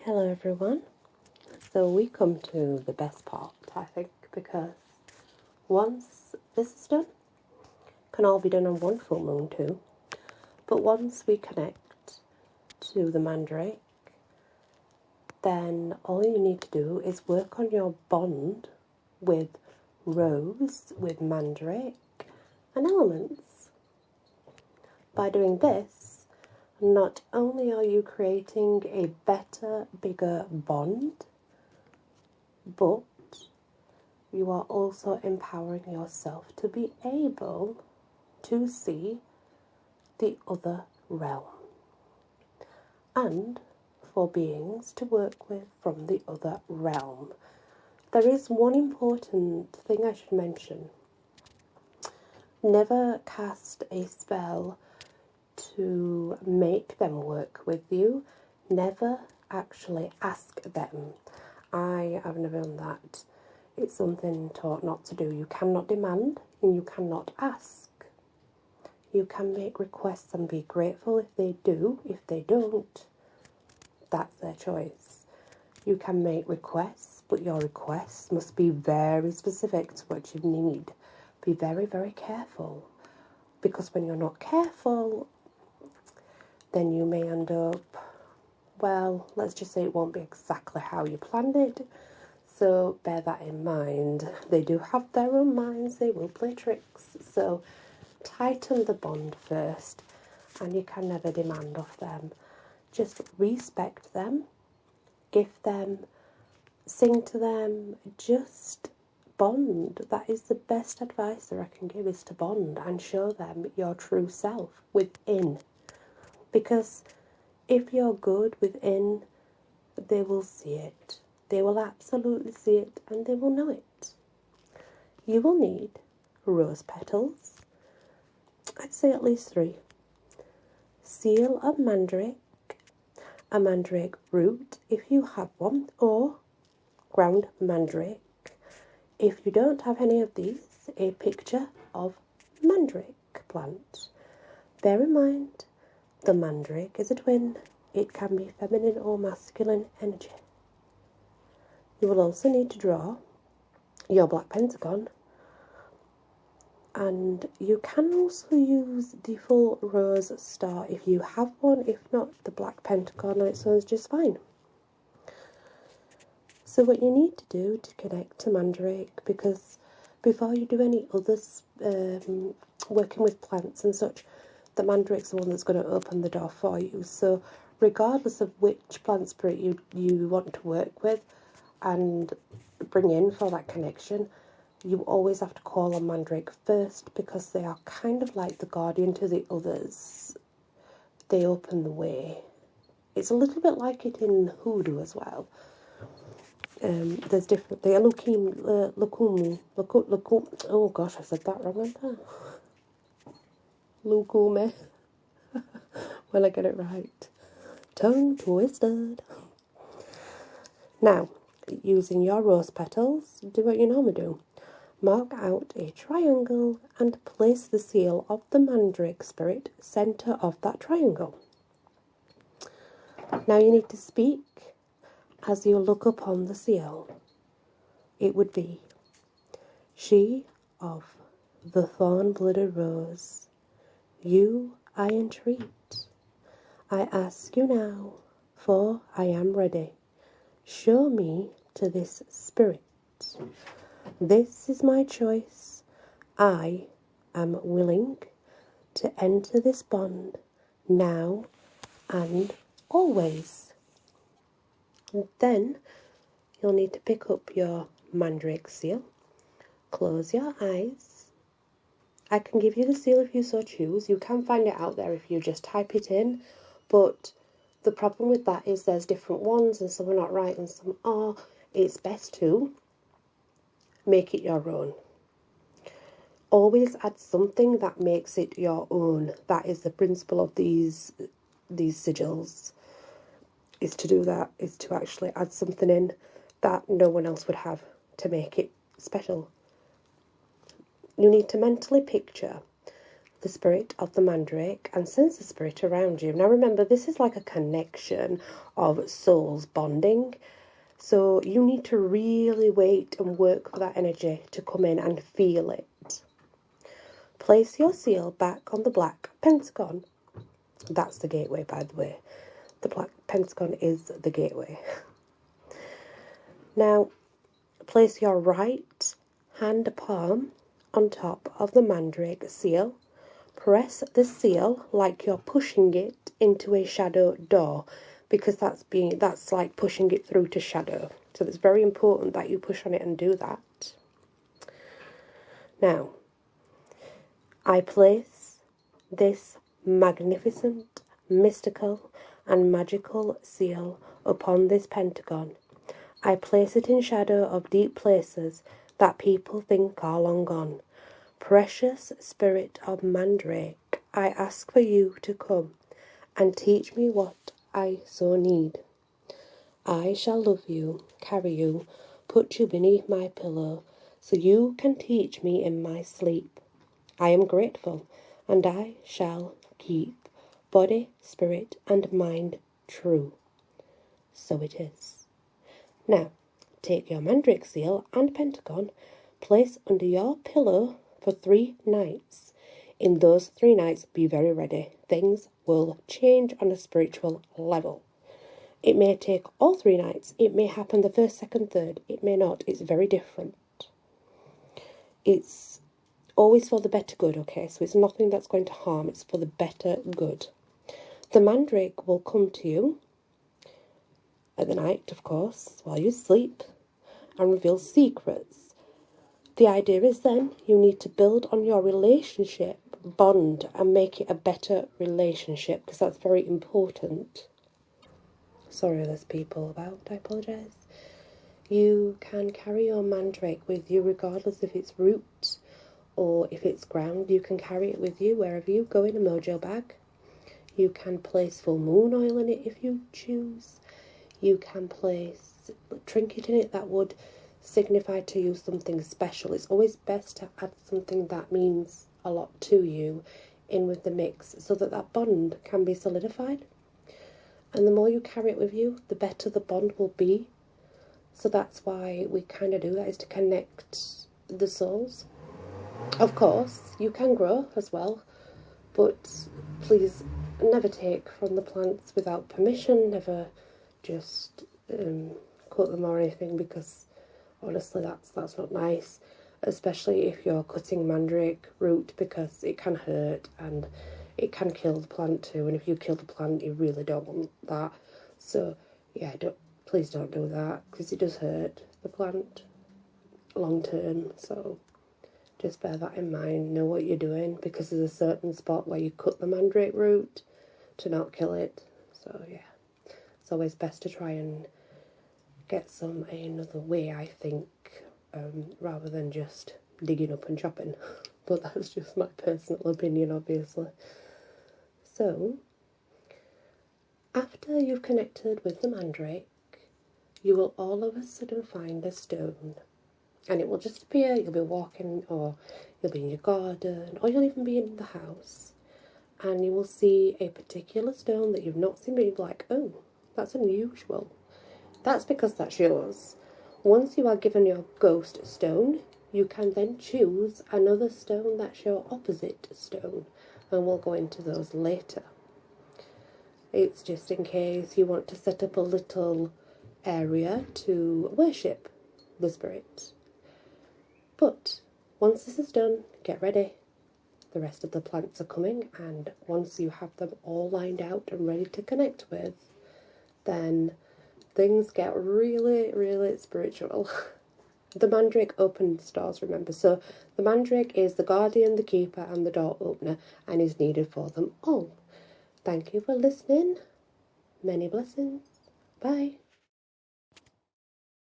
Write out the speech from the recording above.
Hello everyone. So we come to the best part, I think, because once this is done, can all be done on one full moon too, but once we connect to the Mandrake, then all you need to do is work on your bond with Rose, with Mandrake and elements. By doing this, not only are you creating a better, bigger bond, but you are also empowering yourself to be able to see the other realm and for beings to work with from the other realm. There is one important thing I should mention. Never cast a spell to make them work with you. Never actually ask them. I have never done that. It's something taught not to do. You cannot demand and you cannot ask. You can make requests and be grateful if they do. If they don't, that's their choice. You can make requests, but your requests must be very specific to what you need. Be very, very careful. Because when you're not careful, then you may end up, well, let's just say it won't be exactly how you planned it. So bear that in mind. They do have their own minds. They will play tricks. So tighten the bond first, and you can never demand of them. Just respect them, gift them, sing to them, just bond. That is the best advice that I can give, is to bond and show them your true self within. Because if you're good within, they will see it. They will absolutely see it and they will know it. You will need rose petals. I'd say at least 3. Seal of mandrake, a mandrake root if you have one, or ground mandrake. If you don't have any of these, a picture of mandrake plant. Bear in mind, the mandrake is a twin. It can be feminine or masculine energy. You will also need to draw your black pentagon, and you can also use the full rose star if you have one. If not, the black pentagon on its own is just fine. So what you need to do to connect to Mandrake, because before you do any others, working with plants and such, the Mandrake's the one that's going to open the door for you. So regardless of which plant spirit you want to work with and bring in for that connection, you always have to call on Mandrake first, because they are kind of like the guardian to the others. They open the way. It's a little bit like it in hoodoo as well. There's different. They are oh gosh, I said that wrong, haven't I? Lukume. Will I get it right? Tongue twisted. Now, using your rose petals, do what you normally do. Mark out a triangle and place the seal of the Mandrake spirit centre of that triangle. Now you need to speak as you look upon the seal. It would be, she of the thorn-blooded rose, you I entreat. I ask you now, for I am ready. Show me to this spirit. This is my choice. I am willing to enter this bond now and always. And then you'll need to pick up your Mandrake seal. Close your eyes. I can give you the seal if you so choose. You can find it out there if you just type it in. But the problem with that is there's different ones and some are not right and some are. It's best to make it your own. Always add something that makes it your own. That is the principle of these sigils. Is to do that, is to actually add something in that no one else would have to make it special. You need to mentally picture the spirit of the Mandrake and sense the spirit around you. Now remember, this is like a connection of souls bonding. So you need to really wait and work for that energy to come in and feel it. Place your seal back on the black pentagon. That's the gateway, by the way. The black pentagon is the gateway. Now, place your right hand palm on top of the Mandrake seal. Press the seal like you're pushing it into a shadow door, because that's like pushing it through to shadow. So it's very important that you push on it and do that. Now, I place this magnificent, mystical and magical seal upon this pentagon. I place it in shadow of deep places that people think are long gone. Precious spirit of Mandrake, I ask for you to come and teach me what I so need. I shall love you, carry you, put you beneath my pillow, so you can teach me in my sleep. I am grateful, and I shall keep body, spirit, and mind true. So it is. Now, take your Mandrake seal and pentagon, place under your pillow for 3 nights. In those 3 nights, be very ready. Things will change on a spiritual level. It may take all 3 nights. It may happen the first, second, third. It may not. It's very different. It's always for the better good, okay? So it's nothing that's going to harm. It's for the better good. The Mandrake will come to you at the night, of course, while you sleep, and reveal secrets. The idea is then you need to build on your relationship, bond, and make it a better relationship, because that's very important. Sorry there's people about, I apologise. You can carry your Mandrake with you regardless if it's root or if it's ground. You can carry it with you wherever you go in a mojo bag. You can place full moon oil in it if you choose. You can place a trinket in it that would signify to you something special. It's always best to add something that means a lot to you in with the mix, so that that bond can be solidified. And the more you carry it with you, the better the bond will be. So that's why we kind of do that, is to connect the souls. Of course, you can grow as well, but please never take from the plants without permission. Never just cut them or anything, because honestly that's not nice, especially if you're cutting Mandrake root, because it can hurt and it can kill the plant too, and if you kill the plant you really don't want that. So yeah, please don't do that, because it does hurt the plant long term. So just bear that in mind, know what you're doing, because there's a certain spot where you cut the Mandrake root to not kill it. So yeah, it's always best to try and get some another way, I think, rather than just digging up and chopping. But that's just my personal opinion, obviously. So, after you've connected with the Mandrake, you will all of a sudden find a stone. And it will just appear. You'll be walking, or you'll be in your garden, or you'll even be in the house. And you will see a particular stone that you've not seen, but you'll be like, oh, that's unusual. That's because that's yours. Once you are given your ghost stone, you can then choose another stone that's your opposite stone, and we'll go into those later. It's just in case you want to set up a little area to worship the spirit. But once this is done, get ready. The rest of the plants are coming, and once you have them all lined out and ready to connect with, then things get really, really spiritual. The Mandrake opens doors, remember. So the Mandrake is the guardian, the keeper, and the door opener, and is needed for them all. Thank you for listening. Many blessings. Bye.